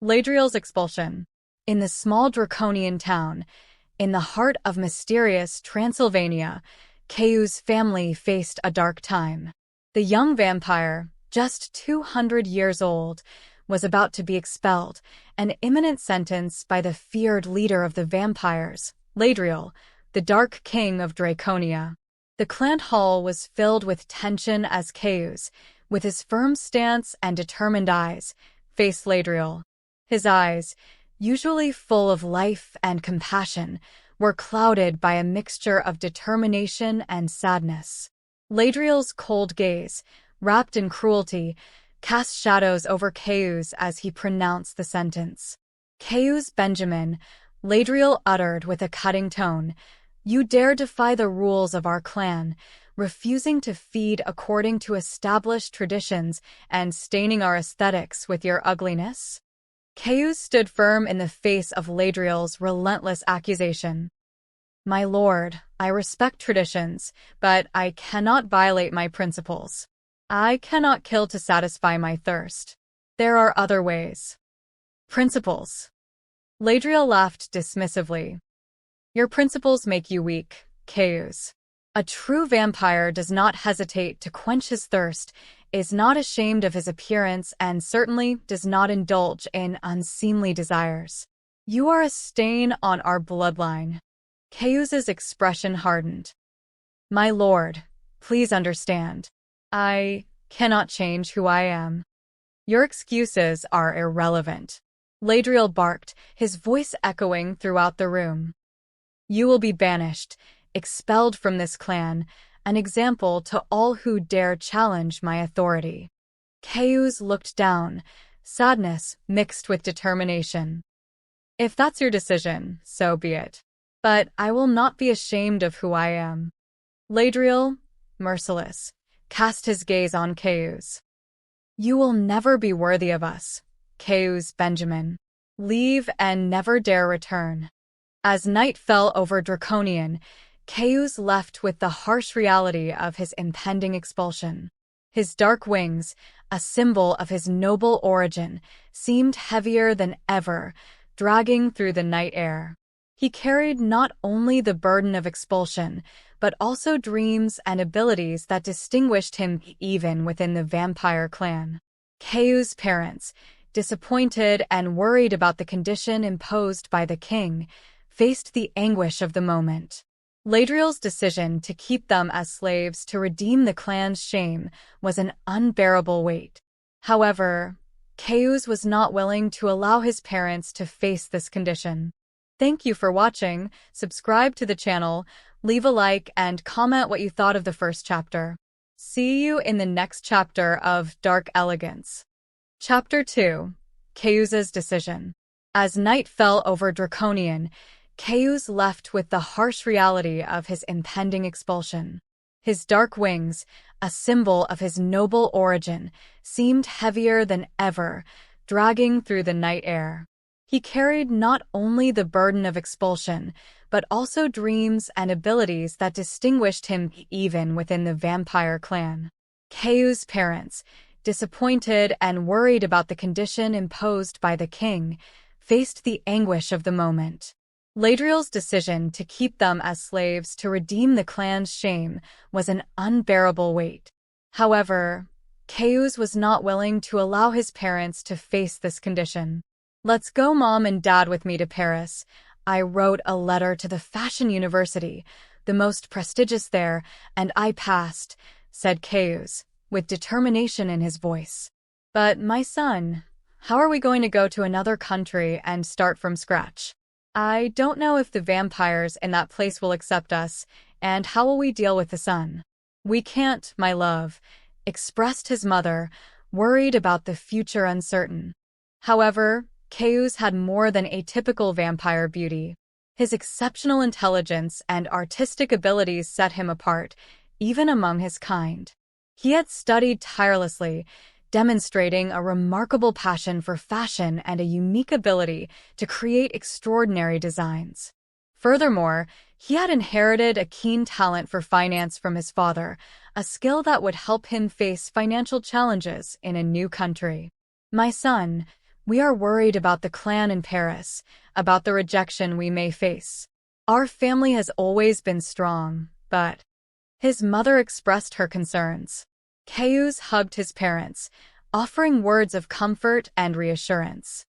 Ladriel's expulsion. In the small draconian town, in the heart of mysterious Transylvania, Kayus' family faced a dark time. The young vampire, just 200 years old, was about to be expelled, an imminent sentence by the feared leader of the vampires, Ladriel, the Dark King of Draconia. The clan hall was filled with tension as Kayus, with his firm stance and determined eyes, faced Ladriel. His eyes, usually full of life and compassion, were clouded by a mixture of determination and sadness. Ladriel's cold gaze, wrapped in cruelty, cast shadows over Kayus as he pronounced the sentence. Kayus Benjamin, Ladriel uttered with a cutting tone, "You dare defy the rules of our clan, refusing to feed according to established traditions and staining our aesthetics with your ugliness?" Kayus stood firm in the face of Ladriel's relentless accusation. "My lord, I respect traditions, but I cannot violate my principles. I cannot kill to satisfy my thirst. There are other ways." "Principles?" Ladriel laughed dismissively. "Your principles make you weak, Kayus. A true vampire does not hesitate to quench his thirst, is not ashamed of his appearance, and certainly does not indulge in unseemly desires. You are a stain on our bloodline." Kayus's expression hardened. "My lord, please understand. I cannot change who I am. Your excuses are irrelevant." Ladriel barked, his voice echoing throughout the room. "You will be banished, expelled from this clan, an example to all who dare challenge my authority." Kayus looked down, sadness mixed with determination. "If that's your decision, so be it. But I will not be ashamed of who I am." Ladriel, merciless, cast his gaze on Kayus. "You will never be worthy of us, Kayus Benjamin. Leave and never dare return." As night fell over Draconian, Kayus left with the harsh reality of his impending expulsion. His dark wings, a symbol of his noble origin, seemed heavier than ever, dragging through the night air. He carried not only the burden of expulsion, but also dreams and abilities that distinguished him even within the vampire clan. Kayus' parents, disappointed and worried about the condition imposed by the king, faced the anguish of the moment. Ladriel's decision to keep them as slaves to redeem the clan's shame was an unbearable weight. However, Kayus was not willing to allow his parents to face this condition. Thank you for watching. Subscribe to the channel, leave a like, and comment what you thought of the first chapter. See you in the next chapter of Dark Elegance. Chapter 2. Kayus's Decision. As night fell over Draconian, Kayus left with the harsh reality of his impending expulsion. His dark wings, a symbol of his noble origin, seemed heavier than ever, dragging through the night air. He carried not only the burden of expulsion, but also dreams and abilities that distinguished him even within the vampire clan. Kayus' parents, disappointed and worried about the condition imposed by the king, faced the anguish of the moment. Ladriel's decision to keep them as slaves to redeem the clan's shame was an unbearable weight. However, Kayus was not willing to allow his parents to face this condition. "Let's go mom and dad with me to Paris. I wrote a letter to the fashion university, the most prestigious there, and I passed," said Kayus, with determination in his voice. "But my son, how are we going to go to another country and start from scratch? I don't know if the vampires in that place will accept us, and how will we deal with the sun?" "We can't, my love," expressed his mother, worried about the future uncertain. However, Kayus had more than atypical vampire beauty. His exceptional intelligence and artistic abilities set him apart, even among his kind. He had studied tirelessly, demonstrating a remarkable passion for fashion and a unique ability to create extraordinary designs. Furthermore, he had inherited a keen talent for finance from his father, a skill that would help him face financial challenges in a new country. "My son, We are worried about the clan in Paris, about the rejection we may face. Our family has always been strong, but his mother expressed her concerns. Kayus hugged his parents, offering words of comfort and reassurance.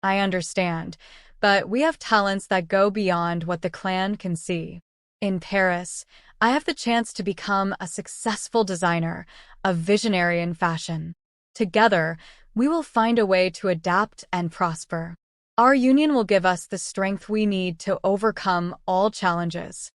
I understand, but we have talents that go beyond what the clan can see. In Paris, I have the chance to become a successful designer, a visionary in fashion. Together, we will find a way to adapt and prosper. Our union will give us the strength we need to overcome all challenges.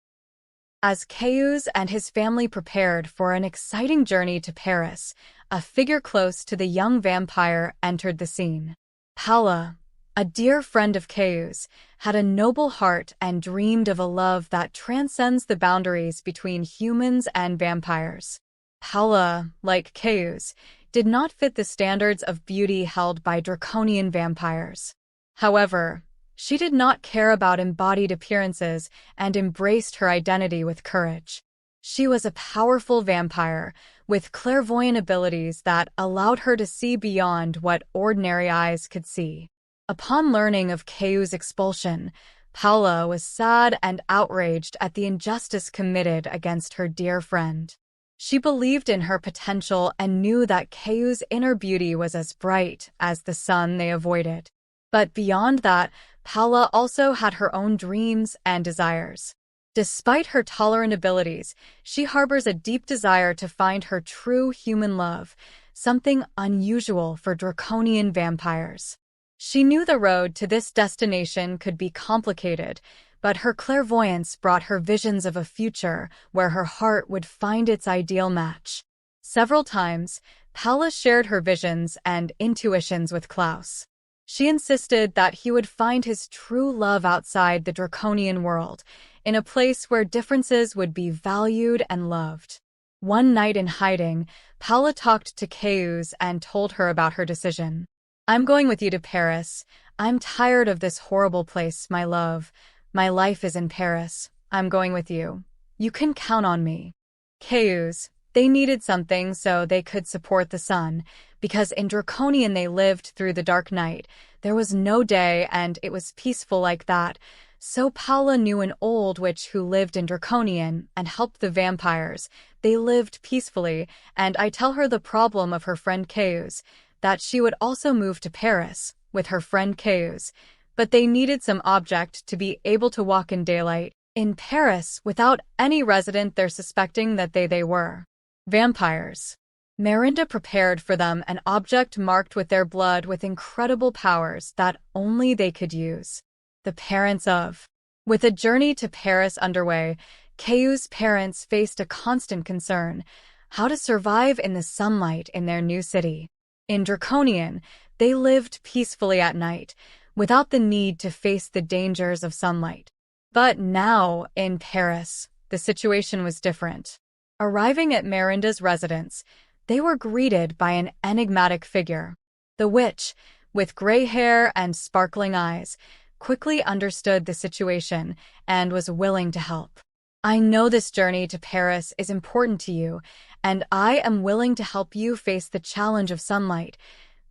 As Kayus and his family prepared for an exciting journey to Paris, a figure close to the young vampire entered the scene. Paula, a dear friend of Kayus, had a noble heart and dreamed of a love that transcends the boundaries between humans and vampires. Paula, like Kayus, did not fit the standards of beauty held by draconian vampires. However, she did not care about embodied appearances and embraced her identity with courage. She was a powerful vampire with clairvoyant abilities that allowed her to see beyond what ordinary eyes could see. Upon learning of Kayu's expulsion, Paula was sad and outraged at the injustice committed against her dear friend. She believed in her potential and knew that Kayu's inner beauty was as bright as the sun they avoided. But beyond that, Paula also had her own dreams and desires. Despite her tolerant abilities, she harbors a deep desire to find her true human love, something unusual for draconian vampires. She knew the road to this destination could be complicated, but her clairvoyance brought her visions of a future where her heart would find its ideal match. Several times, Paula shared her visions and intuitions with Klaus. She insisted that he would find his true love outside the draconian world, in a place where differences would be valued and loved. One night in hiding, Paula talked to Kayus and told her about her decision. I'm going with you to Paris. I'm tired of this horrible place, my love. My life is in Paris. I'm going with you. You can count on me. Kayus, they needed something so they could support the sun, because in Draconian they lived through the dark night. There was no day and it was peaceful like that. So Paula knew an old witch who lived in Draconian and helped the vampires. They lived peacefully, and I tell her the problem of her friend Kayus, that she would also move to Paris with her friend Kayus, but they needed some object to be able to walk in daylight in Paris without any resident there suspecting that they were vampires. Merinda prepared for them an object marked with their blood with incredible powers that only they could use. The parents of. With a journey to Paris underway, Kayus' parents faced a constant concern: how to survive in the sunlight in their new city. In Draconian, they lived peacefully at night, without the need to face the dangers of sunlight. But now, in Paris, the situation was different. Arriving at Merinda's residence, they were greeted by an enigmatic figure. The witch, with gray hair and sparkling eyes, quickly understood the situation and was willing to help. I know this journey to Paris is important to you, and I am willing to help you face the challenge of sunlight,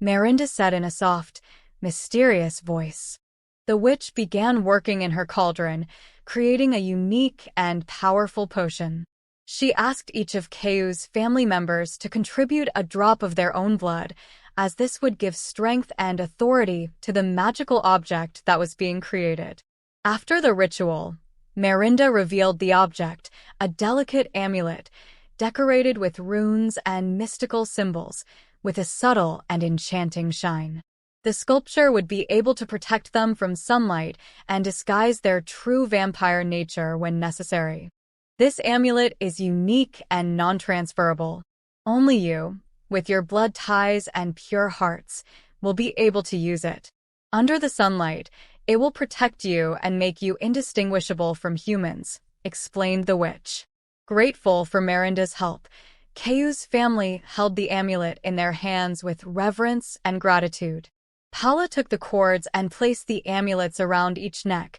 Merinda said in a soft, mysterious voice. The witch began working in her cauldron, creating a unique and powerful potion. She asked each of Kayus' family members to contribute a drop of their own blood, as this would give strength and authority to the magical object that was being created. After the ritual, Merinda revealed the object, a delicate amulet, decorated with runes and mystical symbols, with a subtle and enchanting shine. The sculpture would be able to protect them from sunlight and disguise their true vampire nature when necessary. This amulet is unique and non-transferable. Only you, with your blood ties and pure hearts, will be able to use it. Under the sunlight, it will protect you and make you indistinguishable from humans, explained the witch. Grateful for Merinda's help, Kayus' family held the amulet in their hands with reverence and gratitude. Paula took the cords and placed the amulets around each neck,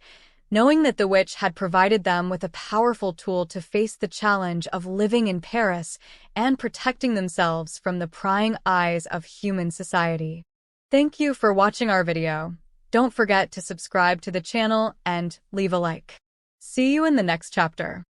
knowing that the witch had provided them with a powerful tool to face the challenge of living in Paris and protecting themselves from the prying eyes of human society. Thank you for watching our video. Don't forget to subscribe to the channel and leave a like. See you in the next chapter.